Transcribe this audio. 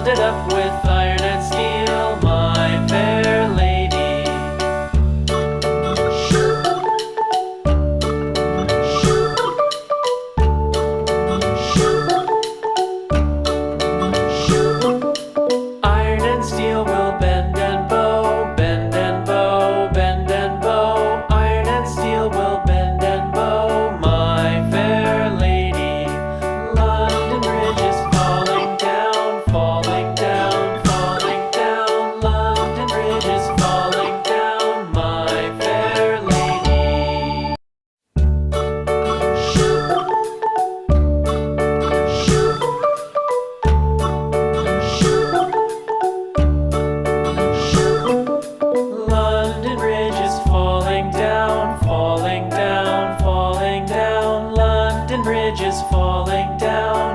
bonded up with iron and steel, my fair lady. Iron and steel will bend and bow, bend and bow, bend and bow. Iron and steel will bend and bow, my fair lady. London Bridge is falling down, falling down, falling down. London Bridge is falling down, my fair lady. London Bridge is falling down, falling down, falling down. London Bridge is falling down.